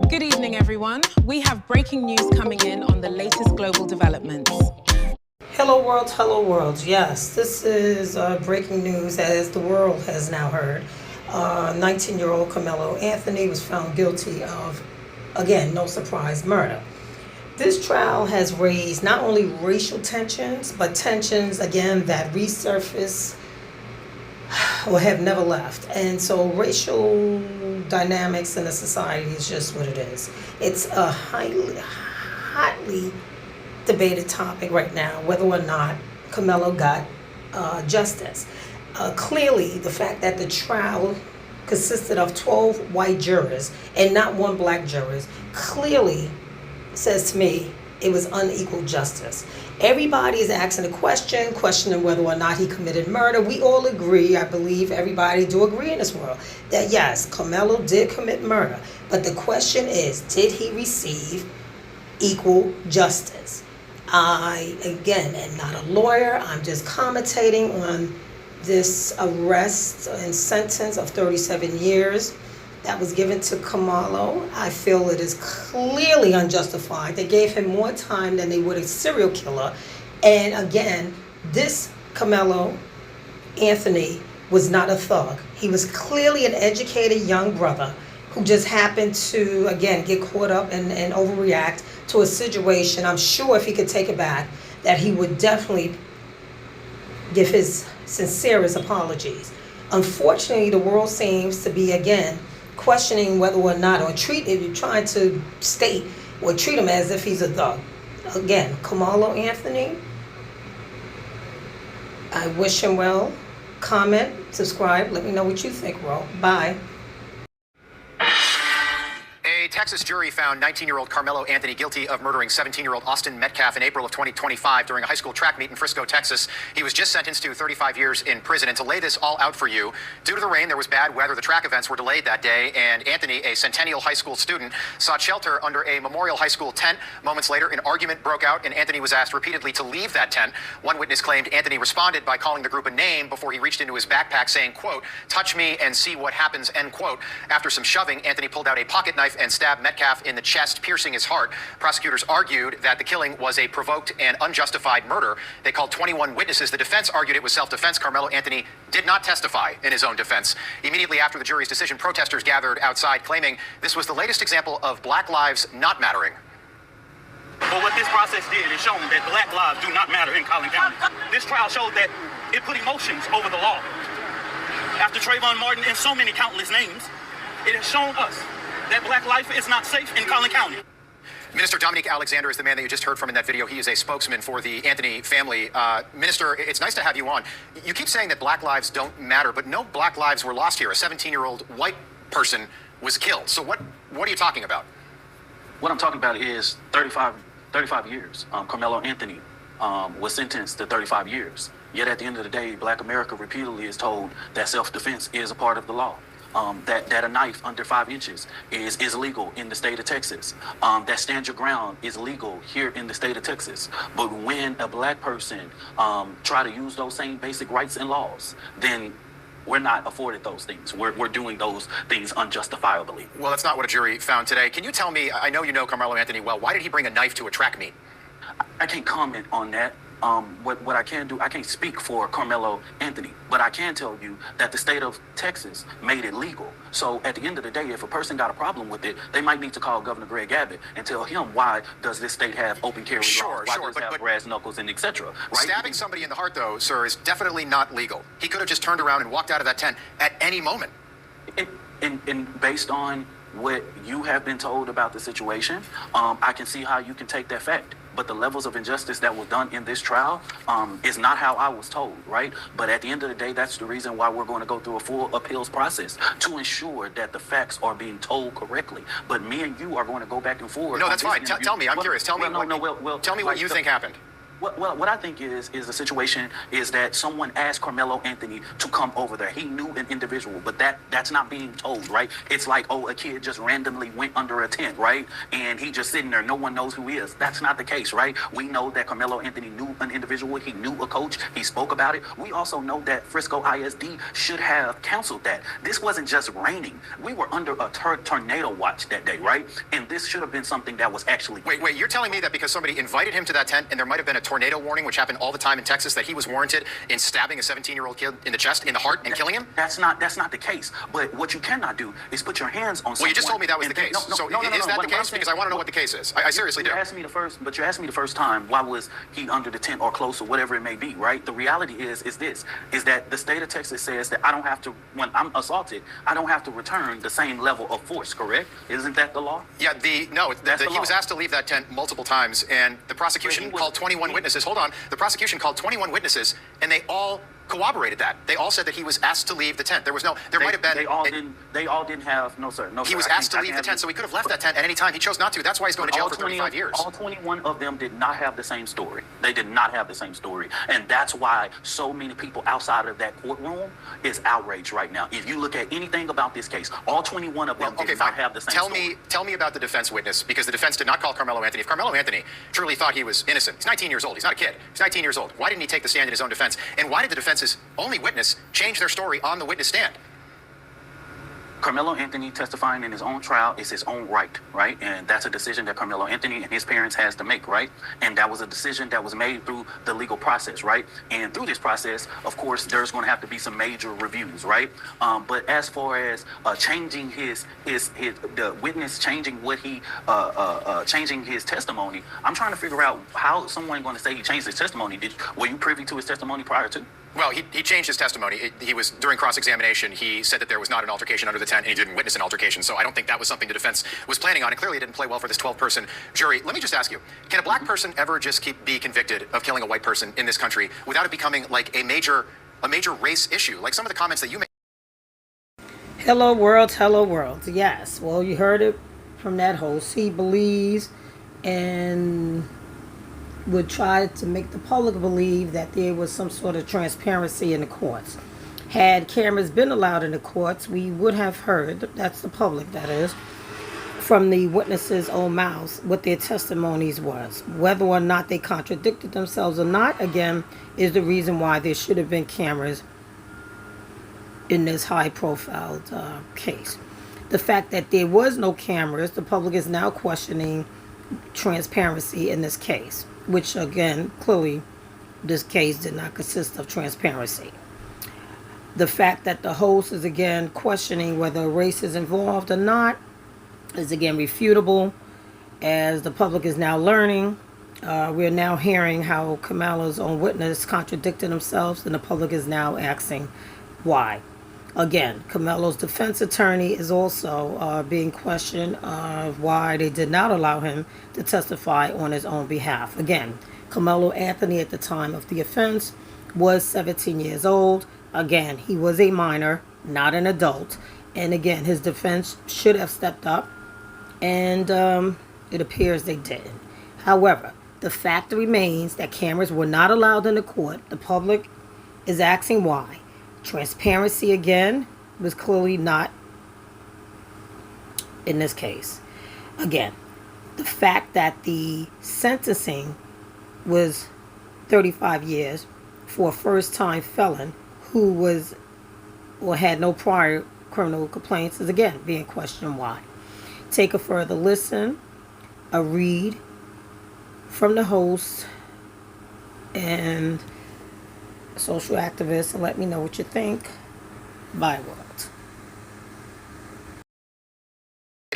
Good evening, everyone. We have breaking news coming in on the latest global developments. Hello world. Yes, this is breaking news as the world has now heard. 19-year-old Karmelo Anthony was found guilty of, again, no surprise, murder. This trial has raised not only racial tensions, but tensions, again, that resurface or have never left. And so racial dynamics in the society is just what it is. It's a hotly debated topic right now, whether or not Karmelo got justice. Clearly, the fact that the trial consisted of 12 white jurors and not one black juror clearly says to me it was unequal justice. Everybody is asking a question, questioning whether or not he committed murder. We all agree, I believe everybody do agree in this world, that yes, Karmelo did commit murder. But the question is, did he receive equal justice? I, again, am not a lawyer. I'm just commentating on this arrest and sentence of 37 years that was given to Karmelo. I feel it is clearly unjustified. They gave him more time than they would a serial killer. And again, this Karmelo Anthony was not a thug. He was clearly an educated young brother who just happened to, again, get caught up and overreact to a situation. I'm sure if he could take it back, that he would definitely give his sincerest apologies. Unfortunately, the world seems to be, again, questioning whether or not, or trying to state or treat him as if he's a thug. Again, Karmelo Anthony, I wish him well. Comment, subscribe, let me know what you think, bro. Bye. A Texas jury found 19-year-old Karmelo Anthony guilty of murdering 17-year-old Austin Metcalf in April of 2025 during a high school track meet in Frisco, Texas. He was just sentenced to 35 years in prison. And to lay this all out for you, due to the rain, there was bad weather. The track events were delayed that day, and Anthony, a Centennial High School student, sought shelter under a Memorial High School tent. Moments later, an argument broke out, and Anthony was asked repeatedly to leave that tent. One witness claimed Anthony responded by calling the group a name before he reached into his backpack saying, quote, "Touch me and see what happens," end quote. After some shoving, Anthony pulled out a pocket knife and stabbed Metcalf in the chest, piercing his heart. Prosecutors argued that the killing was a provoked and unjustified murder. They called 21 witnesses. The defense argued it was self-defense. Karmelo Anthony did not testify in his own defense. Immediately after the jury's decision, protesters gathered outside, claiming this was the latest example of Black lives not mattering. But what this process did is shown that Black lives do not matter in Collin County. This trial showed that it put emotions over the law. After Trayvon Martin and so many countless names, it has shown us that Black life is not safe in Collin County. Minister Dominique Alexander is the man that you just heard from in that video. He is a spokesman for the Anthony family. Minister, it's nice to have you on. You keep saying that Black lives don't matter, but no Black lives were lost here. A 17-year-old white person was killed. So what are you talking about? What I'm talking about is 35 years. Karmelo Anthony was sentenced to 35 years. Yet at the end of the day, Black America repeatedly is told that self-defense is a part of the law. That a knife under 5 inches is legal in the state of Texas. That stand your ground is legal here in the state of Texas. But when a Black person try to use those same basic rights and laws, then we're not afforded those things. We're doing those things unjustifiably. Well, that's not what a jury found today. Can you tell me, I know you know Karmelo Anthony well, why did he bring a knife to a track meet? I can't comment on that. What I can do, I can't speak for Karmelo Anthony, but I can tell you that the state of Texas made it legal. So at the end of the day, if a person got a problem with it, they might need to call Governor Greg Abbott and tell him, why does this state have open carry laws? Why does it have brass knuckles and etc. Right? Stabbing somebody in the heart, though, sir, is definitely not legal. He could have just turned around and walked out of that tent at any moment. And based on what you have been told about the situation, I can see how you can take that fact. But the levels of injustice that was done in this trial is not how I was told, right? But at the end of the day, that's the reason why we're going to go through a full appeals process to ensure that the facts are being told correctly. But me and you are going to go back and forth. No, that's fine. Tell me. I'm curious. Tell me what you think happened. What I think is the situation is that someone asked Karmelo Anthony to come over there. He knew an individual, but that's not being told, right? It's like, oh, a kid just randomly went under a tent, right? And he just sitting there. No one knows who he is. That's not the case, right? We know that Karmelo Anthony knew an individual. He knew a coach. He spoke about it. We also know that Frisco ISD should have counseled that. This wasn't just raining. We were under a tornado watch that day, right? And this should have been something that was actually... Wait, you're telling me that because somebody invited him to that tent and there might have been a tornado warning, which happened all the time in Texas, that he was warranted in stabbing a 17-year-old kid in the chest, in the heart, and killing him? That's not the case. But what you cannot do is put your hands on someone. Well, you just told me that was the case. Is that the case? Because I want to know what the case is. I seriously do. You asked me the first time, why was he under the tent or close or whatever it may be, right? The reality is that the state of Texas says that I don't have to, when I'm assaulted, I don't have to return the same level of force, correct? Isn't that the law? Yeah, he was asked to leave that tent multiple times, and the prosecution called 21 witnesses. Hold on. The prosecution called 21 witnesses, and they all corroborated that. They all said that he was asked to leave the tent. There might have been... They all didn't have... No, sir. He was asked to leave the tent, so he could have left that tent at any time. He chose not to. That's why he's going to jail for 35 years. All 21 of them did not have the same story. They did not have the same story. And that's why so many people outside of that courtroom is outraged right now. If you look at anything about this case, all 21 of them did not have the same story. Tell me about the defense witness, because the defense did not call Karmelo Anthony. If Karmelo Anthony truly thought he was innocent, he's 19 years old. He's not a kid. He's 19 years old. Why didn't he take the stand in his own defense? And why did the defense's only witness change their story on the witness stand? Karmelo Anthony testifying in his own trial is his own right? And that's a decision that Karmelo Anthony and his parents has to make, right? And that was a decision that was made through the legal process, right? And through this process, of course, there's going to have to be some major reviews, right? But as far as changing the witness changing what he changing his testimony, I'm trying to figure out how someone going to say he changed his testimony. Were you privy to his testimony prior to? Well, he changed his testimony. He was, during cross-examination, he said that there was not an altercation under the tent, and he didn't witness an altercation. So I don't think that was something the defense was planning on. And clearly it didn't play well for this 12-person jury. Let me just ask you, can a black person ever just be convicted of killing a white person in this country without it becoming like a major race issue? Like some of the comments that you made. Hello world, hello world. Yes, well, you heard it from that host. He believes and would try to make the public believe that there was some sort of transparency in the courts. Had cameras been allowed in the courts, we would have heard, that's the public that is, from the witnesses' own mouths what their testimonies was. Whether or not they contradicted themselves or not, again, is the reason why there should have been cameras in this high-profile case. The fact that there was no cameras, the public is now questioning transparency in this case, which again, clearly, this case did not consist of transparency. The fact that the host is again questioning whether race is involved or not is again refutable, as the public is now learning. We're now hearing how Karmelo's own witness contradicted themselves, and the public is now asking why. Again, Karmelo's defense attorney is also being questioned of why they did not allow him to testify on his own behalf. Again, Karmelo Anthony at the time of the offense was 17 years old. Again, he was a minor, not an adult. And again, his defense should have stepped up, and it appears they didn't. However, the fact remains that cameras were not allowed in the court. The public is asking why. Transparency, again, was clearly not in this case. Again, the fact that the sentencing was 35 years for a first-time felon who was or had no prior criminal complaints is again being questioned why. Take a further listen, a read from the host and social activists, and let me know what you think. Bye, world.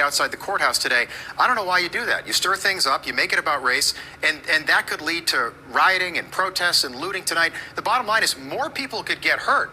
Outside the courthouse today, I don't know why you do that. You stir things up, you make it about race, and that could lead to rioting and protests and looting tonight. The bottom line is more people could get hurt.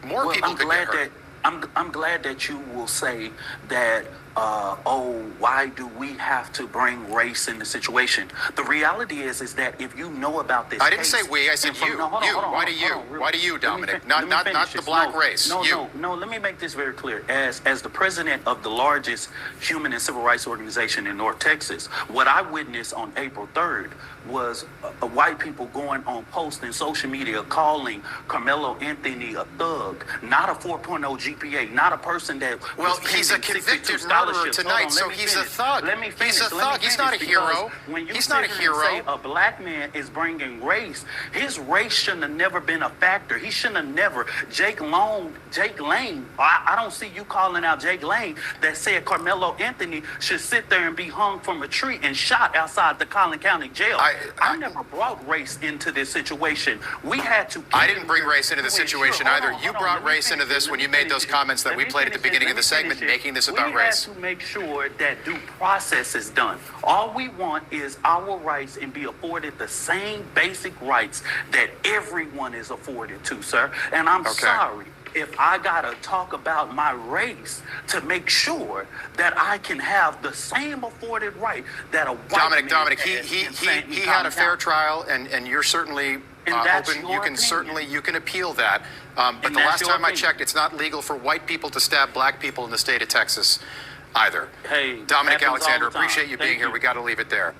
More people could get hurt. I'm glad that you will say that why do we have to bring race in the situation? The reality is that if you know about this, I didn't say we. I said you. Why do you? Why do you, Dominic? Not the black race. You. No. Let me make this very clear. As the president of the largest human and civil rights organization in North Texas, what I witnessed on April 3rd was white people going on posts in social media calling Karmelo Anthony a thug, not a 4.0 GPA, not a person that. Well, he's a convicted murderer tonight, so he's a thug. Let me finish. He's a thug. He's not a hero. He's not a hero. Say a black man is bringing race. His race shouldn't have never been a factor. He shouldn't have never. Jake Lane. I don't see you calling out Jake Lane that said Karmelo Anthony should sit there and be hung from a tree and shot outside the Collin County Jail. I never brought race into this situation. We had to. I didn't bring race into the situation either. You brought race into this when you made those comments that we played at the beginning of the segment, making this about race. We had to make sure that due process is done. All we want is our rights and be afforded the same basic rights that everyone is afforded to, sir. And I'm sorry if I gotta talk about my race to make sure that I can have the same afforded right that a white Dominic, he had a fair trial, and you're certainly open. You can appeal that. But the last time I checked, it's not legal for white people to stab black people in the state of Texas either. Hey, Dominic Alexander, appreciate you being here. We got to leave it there.